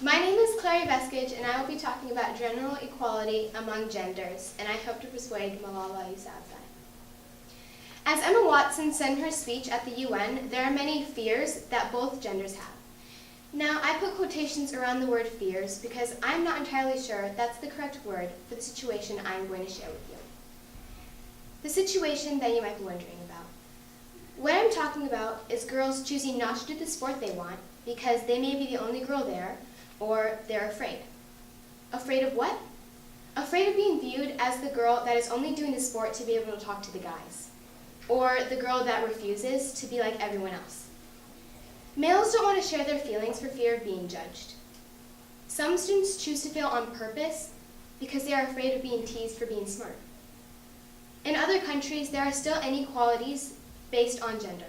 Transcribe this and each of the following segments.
My name is Eveskcige, and I will be talking about general equality among genders, and I hope to persuade Malala Yousafzai. As Emma Watson said in her speech at the UN, there are many fears that both genders have. Now, I put quotations around the word fears because I'm not entirely sure that's the correct word for the situation I'm going to share with you. The situation that you might be wondering about. What I'm talking about is girls choosing not to do the sport they want because they may be the only girl there, or they're afraid. Afraid of what? Afraid of being viewed as the girl that is only doing the sport to be able to talk to the guys, or the girl that refuses to be like everyone else. Males don't want to share their feelings for fear of being judged. Some students choose to fail on purpose because they are afraid of being teased for being smart. In other countries, there are still inequalities based on gender.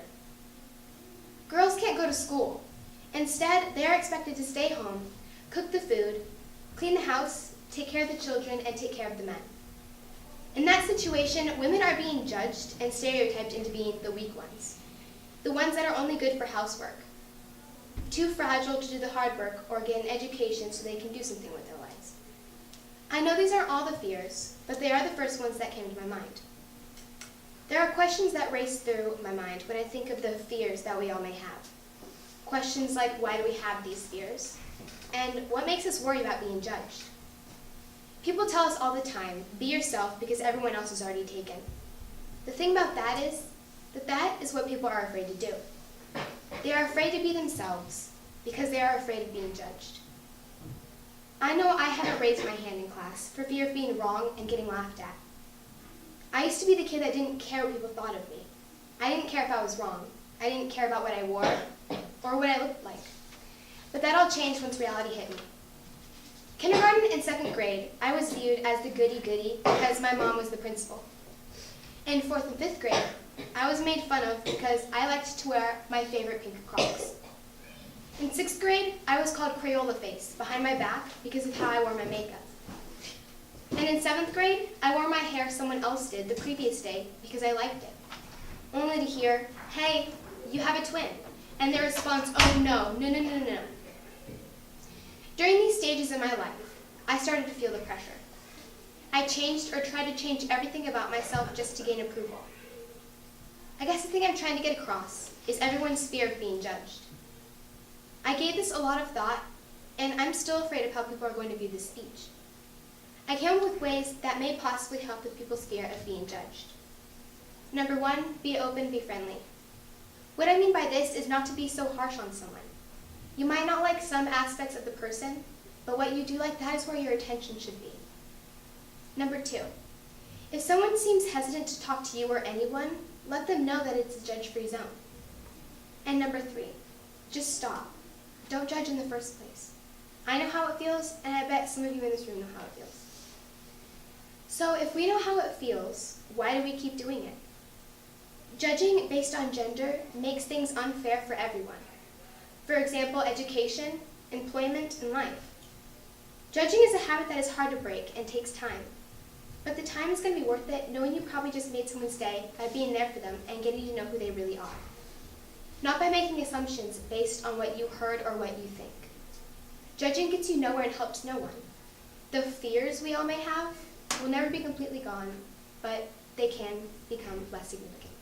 Girls can't go to school. Instead, they are expected to stay home, cook the food, clean the house, take care of the children, and take care of the men. In that situation, women are being judged and stereotyped into being the weak ones, the ones that are only good for housework, too fragile to do the hard work or get an education so they can do something with their lives. I know these aren't all the fears, but they are the first ones that came to my mind. There are questions that race through my mind when I think of the fears that we all may have. Questions like, why do we have these fears? And what makes us worry about being judged? People tell us all the time, be yourself because everyone else is already taken. The thing about that is what people are afraid to do. They are afraid to be themselves because they are afraid of being judged. I know I haven't raised my hand in class for fear of being wrong and getting laughed at. I used to be the kid that didn't care what people thought of me. I didn't care if I was wrong. I didn't care about what I wore or what I looked like. But that all changed once reality hit me. Kindergarten and second grade, I was viewed as the goody-goody because my mom was the principal. In fourth and fifth grade, I was made fun of because I liked to wear my favorite pink Crocs. In sixth grade, I was called Crayola Face behind my back because of how I wore my makeup. And in seventh grade, I wore my hair someone else did the previous day because I liked it. Only to hear, hey, you have a twin. And their response, oh no. During these stages in my life, I started to feel the pressure. I changed or tried to change everything about myself just to gain approval. I guess the thing I'm trying to get across is everyone's fear of being judged. I gave this a lot of thought, and I'm still afraid of how people are going to view this speech. I came up with ways that may possibly help with people's fear of being judged. Number one, be open, be friendly. What I mean by this is not to be so harsh on someone. You might not like some aspects of the person, but what you do like, that is where your attention should be. Number two, if someone seems hesitant to talk to you or anyone, let them know that it's a judge-free zone. And number three, just stop. Don't judge in the first place. I know how it feels, and I bet some of you in this room know how it feels. So if we know how it feels, why do we keep doing it? Judging based on gender makes things unfair for everyone. For example, education, employment, and life. Judging is a habit that is hard to break and takes time. But the time is going to be worth it knowing you probably just made someone's day by being there for them and getting to know who they really are. Not by making assumptions based on what you heard or what you think. Judging gets you nowhere and helps no one. The fears we all may have will never be completely gone, but they can become less significant.